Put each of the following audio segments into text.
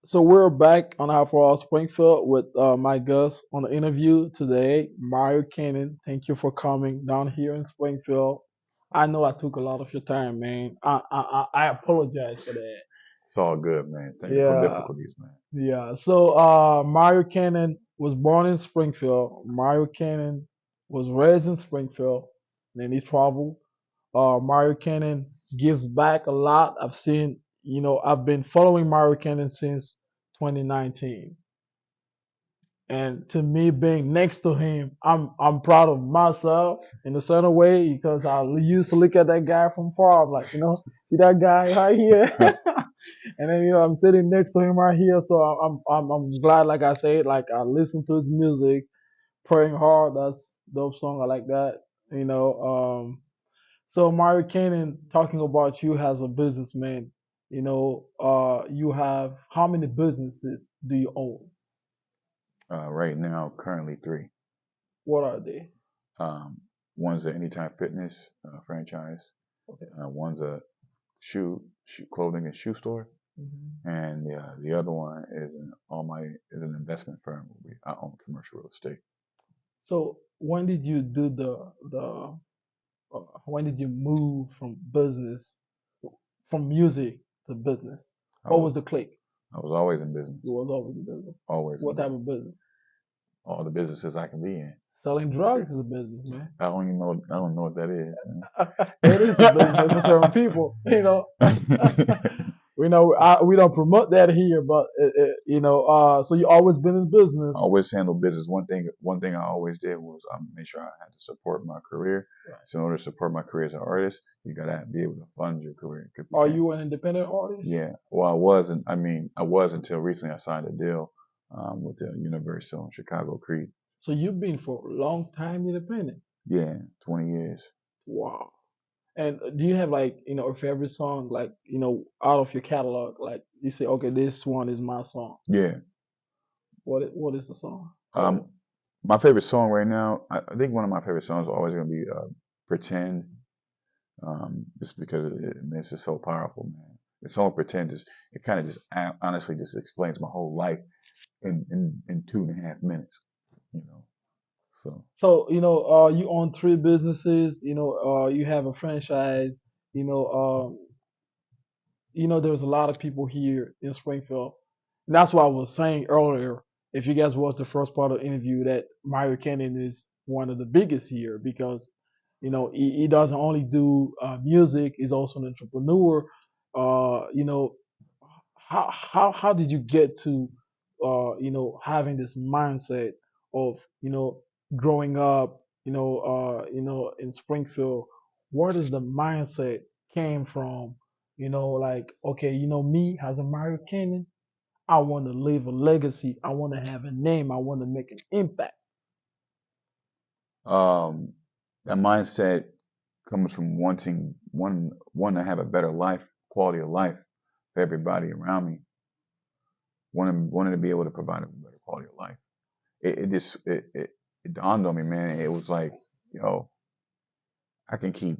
So we're back on How for All Springfield with my guest on the interview today, Mario Canon. Thank you for coming down here in Springfield. I know I took a lot of your time, man. I apologize for that. It's all good, man. Technical Yeah, difficulties, man. yeah. So Mario Canon was born in Springfield. Mario Canon was raised in Springfield. Then he traveled. Mario Canon gives back a lot. I've been following Mario Canon since 2019. And to me, being next to him, I'm proud of myself in a certain way because I used to look at that guy from far. I'm like, see that guy right here, and then I'm sitting next to him right here. So I'm glad, like I said, like I listen to his music, praying hard. That's dope song. I like that. You know, so Mario Cannon, talking about you as a businessman, you have how many businesses do you own? Right now, currently three. What are they? Um, one's an Anytime Fitness franchise. Okay. One's a clothing and shoe store, Hmm. and the other one is an investment firm. I own commercial real estate. So when did you do when did you move from business, from music to business? I What was was the click? I was always in business, You was always in business. always in What type business. of business? All the businesses I can be in. Selling drugs is a business, man. I don't know what that is, It is a business for certain people, man. we don't promote that here, but so you always been in business. Always handle business. One thing I always did was make sure I had to support my career. Right. So in order to support my career as an artist, you gotta be able to fund your career. You Are can't. you an independent artist? Yeah. Well, I wasn't. I was until recently. I signed a deal with the Universal in Chicago Creek. So you've been for a long time independent. Yeah, 20 years. Wow. And do you have like, a favorite song, like, out of your catalog, like you say, okay, this one is my song. Yeah. What is the song called? Um, my favorite song right now. I think one of my favorite songs is always gonna be "Pretend." Just because it's just so powerful, man. The song "Pretend" is it kind of just honestly just explains my whole life in 2.5 minutes, you know. So So, you own three businesses, you have a franchise, you know, there's a lot of people here in Springfield. And that's why I was saying earlier, if you guys watched the first part of the interview, that Mario Cannon is one of the biggest here because, he doesn't only do music, he's also an entrepreneur. You know, how did you get to, having this mindset of, growing up, in Springfield? Where does the mindset came from? Like, okay, me as a Mario Cannon, I want to leave a legacy. I want to have a name. I want to make an impact. um, that mindset comes from wanting to have a better life, quality of life for everybody around me. Wanting to be able to provide a better quality of life. It just it dawned on me, man. It was like, yo, I can keep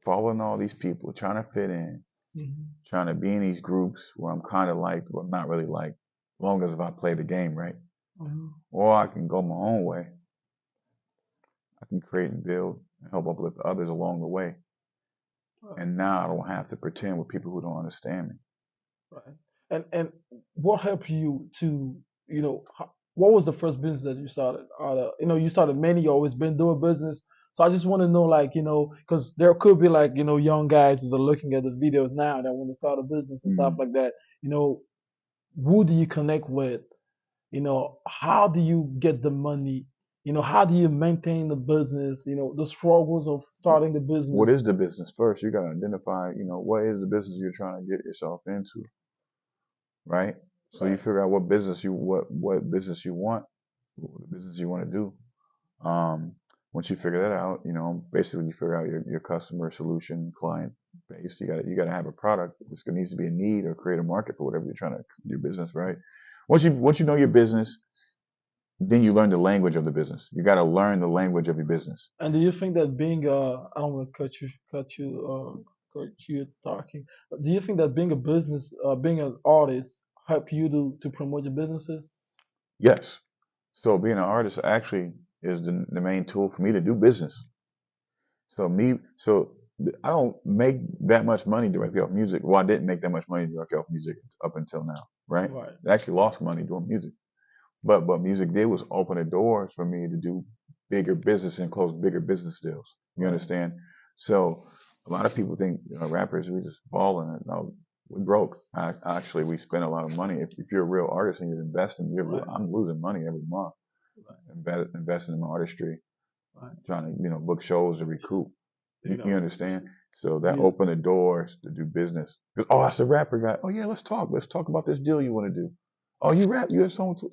following all these people, trying to fit in, Hmm. trying to be in these groups where I'm kind of liked, but not really liked, as long as if I play the game right. Hmm. Or I can go my own way. I can create and build and help uplift others along the way. Right, And now I don't have to pretend with people who don't understand me. right. And what helped you to, what was the first business that you started? You started many. You always been doing business. So I just want to know, like, because there could be like, young guys that are looking at the videos now that want to start a business and stuff Mm. like that. Who do you connect with? How do you get the money? How do you maintain the business? The struggles of starting the What business. is the business first? You got to identify, what is the business you're trying to get yourself into, right? So you Right. figure out what business you want, what business you want to do. Once you figure that out, basically you figure out your customer solution client base. You got to have a product. This needs to be a need or create a market for whatever you're trying to your business, right? Once you know your business, then you learn the language of the business. You got to learn the language of your business. And do you think that being I don't want to cut you talking. Do you think that being a business, being an artist help you to promote your businesses? Yes. So being an artist actually is the main tool for me to do business. I don't make that much money directly off music. Well, I didn't make that much money directly off music up until now, right? Right. I actually lost money doing music. But what music did was open the doors for me to do bigger business and close bigger business deals. You Right. understand? So a lot of people think rappers we just balling. No, we broke. Actually, we spend a lot of money. If you're a real artist and you're investing, Right. I'm losing money every month Right. investing in my artistry, Right. trying to book shows to recoup. You You know, understand? So that music. opened the doors to do business. 'Cause, oh, that's the rapper guy. Oh yeah, let's talk. Let's talk about this deal you want to do. Oh, you rap? You have someone to.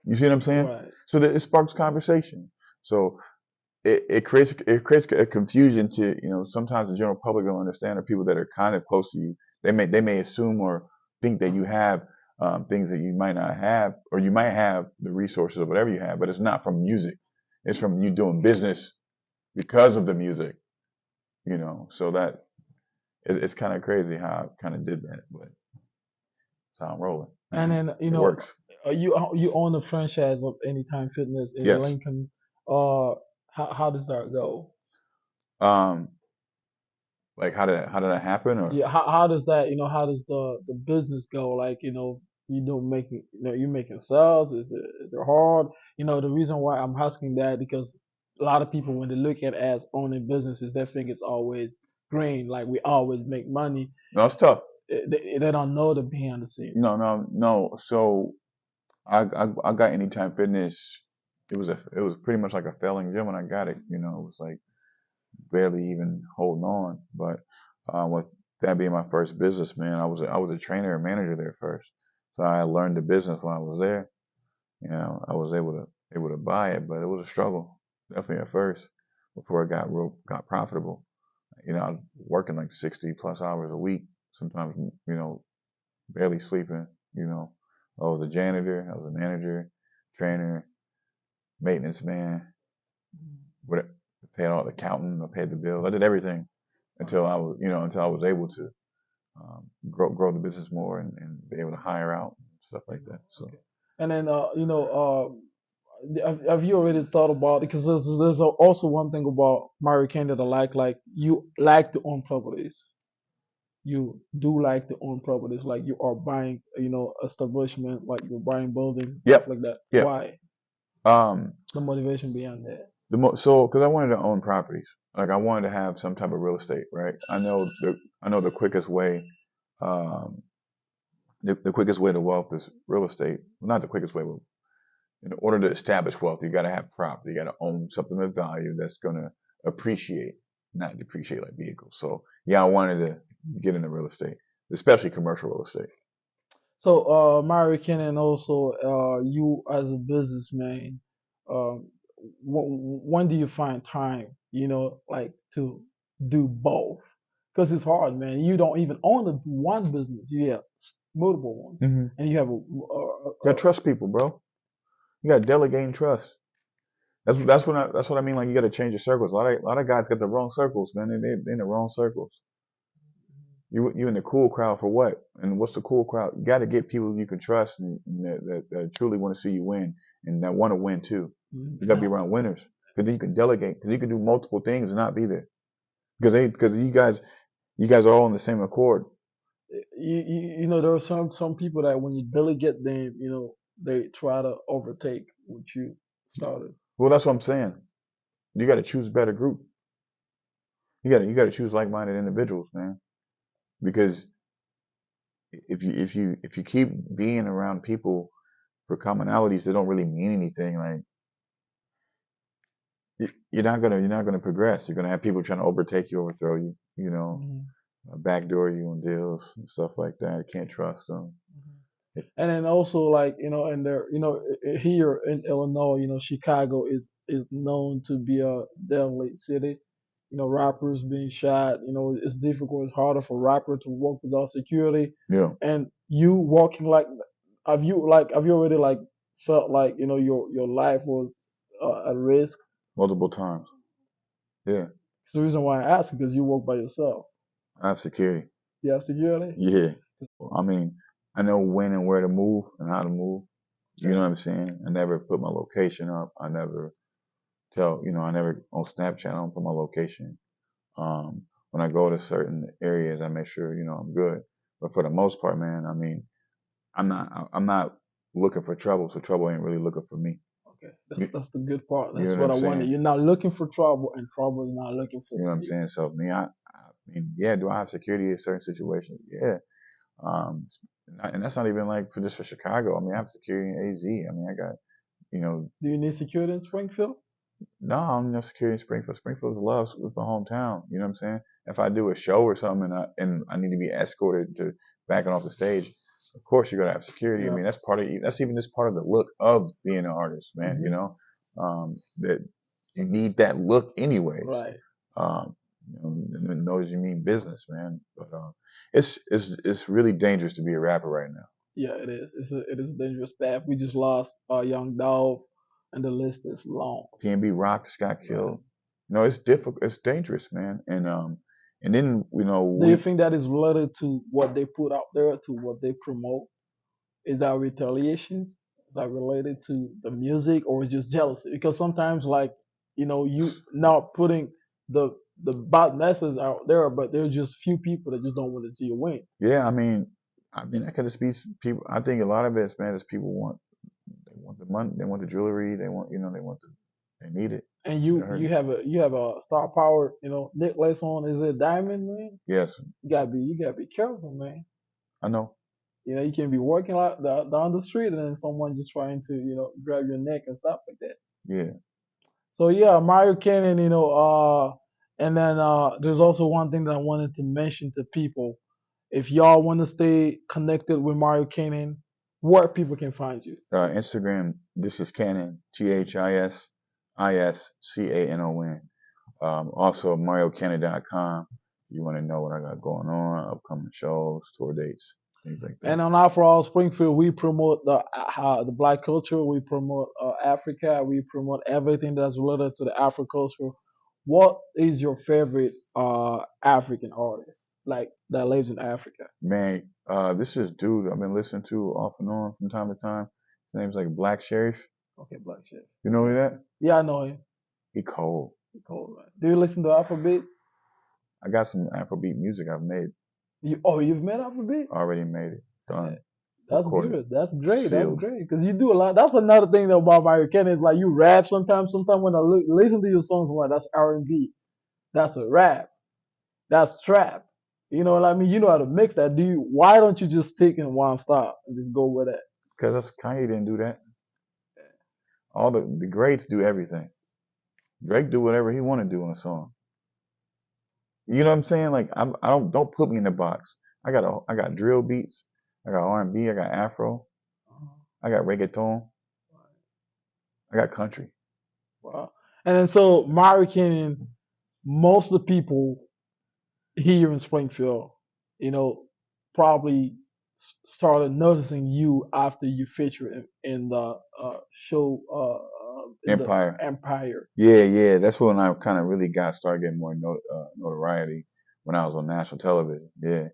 You see what I'm saying? Right. So that it sparks conversation. So it creates a confusion to sometimes the general public don't understand, or people that are kind of close to you. They may assume or think that you have things that you might not have, or you might have the resources or whatever you have, but it's not from music. It's from you doing business because of the music. So that it's kind of crazy how I kind of did that, but it's how I'm rolling. And then It works. you own a franchise of Anytime Fitness in Yes. Lincoln. Uh, how does that go? Um, like how did that happen? Or Yeah, how does that, how does the business go? Like, making, you making sales. Is it hard? The reason why I'm asking that, because a lot of people, when they look at as owning businesses, they think it's always green, like we always make money. no, it's tough. They don't know the behind the scene. No, no, no. So I got Anytime Fitness. It was pretty much like a failing gym when I got it. It was like barely even holding on. But with that being my first business, man, I was a trainer and manager there first. So I learned the business when I was there. I was able to buy it, but it was a struggle, definitely at first, before it got profitable. I was working like 60 plus hours a week, sometimes barely sleeping. I was a janitor, I was a manager, trainer, maintenance man, what paid all the accountant, I paid the bills, I did everything Right. until I was able to grow the business more and be able to hire out and stuff like that. So Okay. And then, have you already thought about, because there's also one thing about Mario Kart that I like you like to own properties. You do like to own properties, like you are buying, establishment, like you're buying buildings and stuff yep, like that. yep. Why? Um, The motivation behind that. because I wanted to own properties, like I wanted to have some type of real estate, right? I know the quickest way, um, the quickest way to wealth is real estate. Well, not the quickest way, but in order to establish wealth, you got to have property. You got to own something of value that's going to appreciate, not depreciate like vehicles. So yeah, I wanted to get into real estate, especially commercial real estate. So, Mario Canon, also, you as a businessman, um, when do you find time, like to do both? Because it's hard, man. You don't even own one business; you have multiple ones, Mm-hmm. and you have You got to trust people, bro. You got to delegate and trust. That's what I mean. Like you got to change your circles. A lot of guys got the wrong circles, man. They in the wrong circles. You in the cool crowd for what? And what's the cool crowd? You got to get people you can trust and that truly want to see you win and that want to win too. You got to be now. around winners because then you can delegate because you can do multiple things and not be there because you guys are all in the same accord. There are some people that when you delegate them, they try to overtake what you started. Well, that's what I'm saying. You got to choose a better group. You got to choose like-minded individuals, man. Because if you keep being around people for commonalities that don't really mean anything, like you're not gonna progress. You're gonna have people trying to overtake you, overthrow you, Mhm. backdoor you on deals and stuff like that. You can't trust them. And then also, like, and there, here in Illinois, Chicago is known to be a deadly city. Rappers being shot. It's difficult. It's harder for rapper to work without security. Yeah, And you walking, like, have you already, like, felt like, your life was at risk? multiple times. Yeah, It's the reason why I ask, because you work by yourself. I have security. You have security. Yeah, I mean. I know when and where to move and how to move. You Okay. know what I'm saying? I never put my location up. I never I never on Snapchat. I don't put my location. When I go to certain areas, I make sure I'm good. But for the most part, man, I mean, I'm not looking for trouble, so trouble ain't really looking for me. Okay. You, That's the good part. you know That's what what I'm I wanted. saying? You're not looking for trouble, and trouble is not looking for You know what I'm you. saying? So me, I mean, yeah, do I have security in certain situations? Yeah. Um, and that's not even like for just for Chicago. I mean, I have security in AZ. I mean, I got you know Do you need security in Springfield? No, I'm no security in Springfield. Springfield's love with my hometown. You know what I'm saying? If I do a show or something and I need to be escorted to backing off the stage, of course you're gonna have security. I Yeah. mean, that's even just part of the look of being an artist, man. Hmm. That you need that look anyways. Right. Um, and knows you mean business, man. But it's really dangerous to be a rapper right now. Yeah, it is. It is a dangerous path. We just lost our young dog, and the list is long. PNB Rock just got Right. killed. No, it's difficult. It's dangerous, man. And then Do you we think that is related to what they put out there, to what they promote? Is that retaliations? Is that related to the music, or is just jealousy? Because sometimes, like, you not putting the bad message out there, but there's just few people that just don't want to see you win. yeah, I mean that could just be people. I think a lot of it's man is people want the money, they want the jewelry, they need it. And They you heard you it. have a star power, necklace on. Is it diamond, man? Yes, You gotta be careful, man. I know. You can be working out down the street, and then someone just trying to grab your neck and stuff like that. Yeah, So yeah, Mario Canon, and then there's also one thing that I wanted to mention to people. If y'all want to stay connected with Mario Canon, where people can find you. Instagram. This is Canon. ThisIsCanon. Also MarioCanon.com. You want to know what I got going on, upcoming shows, tour dates, things like that. And on Afro All Springfield, we promote the black culture. We promote Africa. We promote everything that's related to the Afro culture. What is your favorite African artist, like, that lives in Africa? Man, this is dude I've been listening to off and on from time to time. His name's like Black Sheriff. Okay, Black Chef. You know who Okay. that? Yeah, I know him. He cold. Cold, man. Do you listen to Afrobeat? I got some Afrobeat music I've made, You've made Afrobeat? already made it, Yeah, done, that's recorded, good. That's great. That's sealed. great. Because you do a lot. That's another thing that about Mario Kenny is, like, you rap sometimes. Sometimes when I listen to your songs, I'm like, that's R&B. That's a rap. That's trap. You know what I mean? You know how to mix that. Why don't you just stick in one style and just go with it? Cause that's Kanye didn't do that. All the greats do everything. Drake do whatever he want to do in a song. You know what I'm saying? Like I don't put me in the box. I got drill beats. I got R&B. I got Afro. I got reggaeton. I got country. Wow. And then so Mario Kenny, most of the people here in Springfield, you know, probably started noticing you after you featured in the show in the Empire. Empire. Yeah, yeah. That's when I kind of really started getting more notoriety when I was on national television. Yeah.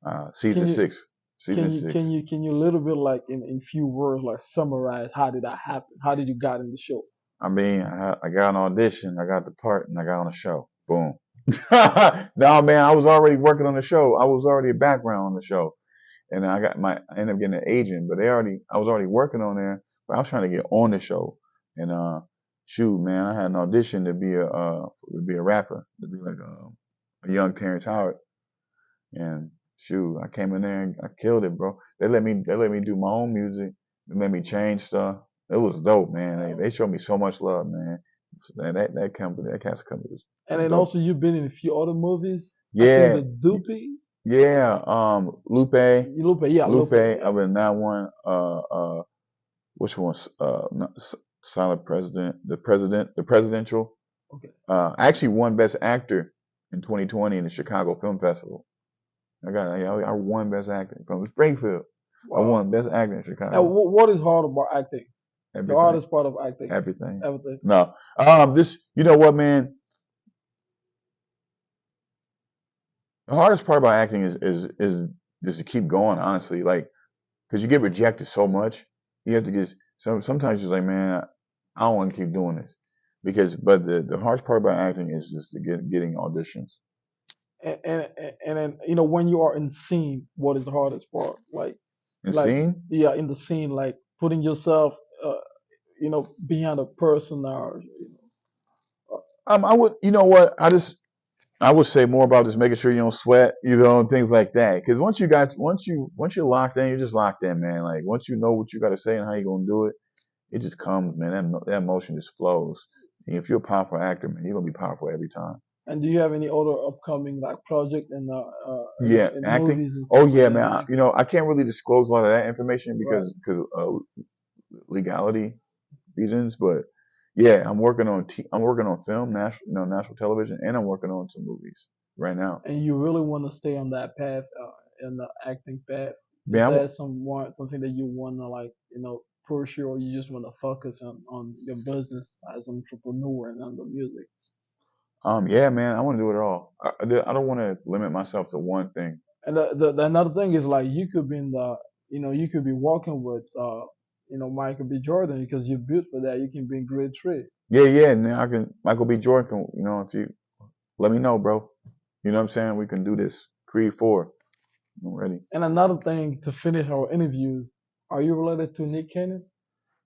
Can Season you six. can Season you can six. you can you a little bit, like, in few words, like, summarize how did that happen? How did you got in the show? I mean, I got an audition, I got the part, and I got on a show. Boom. No, man, I was already working on the show. I was already a background on the show, and then I ended up getting an agent, but I was already working on there, but I was trying to get on the show, and shoot, man, I had an audition to be a rapper, to be like a young Terrence Howard, and shoot, I came in there and I killed it, bro. They let me do my own music. They let me change stuff. It was dope, man. They showed me so much love, man. That company, that cast company And was then dope. also you've been in a few other movies. I think Yeah, the Dupe, yeah. Lupe, yeah, Lupe. Lupe, yeah. I've been in that one. Which one's not, Silent President, the presidential. Okay. I actually won Best Actor in 2020 in the Chicago Film Festival. I won Best Actor from Springfield. I Wow. won Best Actor in And Chicago. what is hard about acting? The Everything, hardest part of acting, everything. everything. No, this. You know what, man? The hardest part about acting is to keep going. Honestly, like because you get rejected so much. You have to get sometimes you're like, man, I don't want to keep doing this because. But the hardest part about acting is just to getting auditions. And then when you are in scene, what is the hardest part? And Like seeing, yeah, in the scene, like putting yourself, behind a person, or I would, you know what, I would say more about just making sure you don't sweat, and things like that. Because once you're locked in, you're just locked in, man. Like once you know what you got to say and how you're gonna do it, it just comes, man. That emotion just flows. And if you're a powerful actor, man, you're gonna be powerful every time. and do you have any other upcoming like project in the Yeah, in the acting. movies and Oh stuff like yeah, that man. in acting? I can't really disclose a lot of that information Right. because legality reasons, but yeah, I'm working on film, national television, and I'm working on some movies right now. And you really want to stay on that path, in the acting path? Is Man, that something that you want to, like, pursue, or you just want to focus on your business as an entrepreneur and on the music? yeah, man, I want to do it all. I don't want to limit myself to one thing. And the another thing is, like, you could be in the you could be working with Michael B. Jordan, because you're built for that. You can bring great trade. Yeah, yeah, and then I can Michael B. Jordan can, if you let me know, bro. You know what I'm saying? We can do this. Creed 4. I'm ready. And another thing to finish our interviews, are you related to Nick Cannon?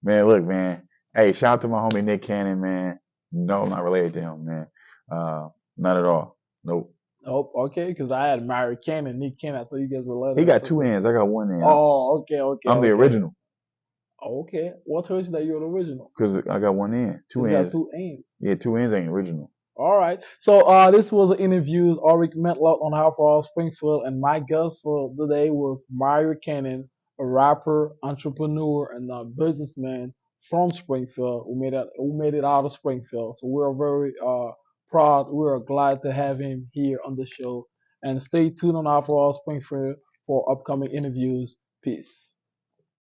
Man, look, man. Hey, shout out to my homie Nick Cannon, man. No, I'm not related to him, man. Uh, not at all. Nope. Oh, okay, because I had Mario Cannon, Nick Cannon. I thought you guys were He related or got two something. ends. I got one end. Oh, okay, okay, I'm the okay. original Okay. What told you that you're the original? because I got one end. Two Because you got ends. two aims. Yeah, two ends ain't original. All right. So this was an interview with Ulrich Metlock on How for All Springfield, and my guest for today was Mario Cannon, a rapper, entrepreneur, and a businessman from Springfield who made it out of Springfield. So we're very proud. We're glad to have him here on the show. And stay tuned on How for All Springfield for upcoming interviews. Peace.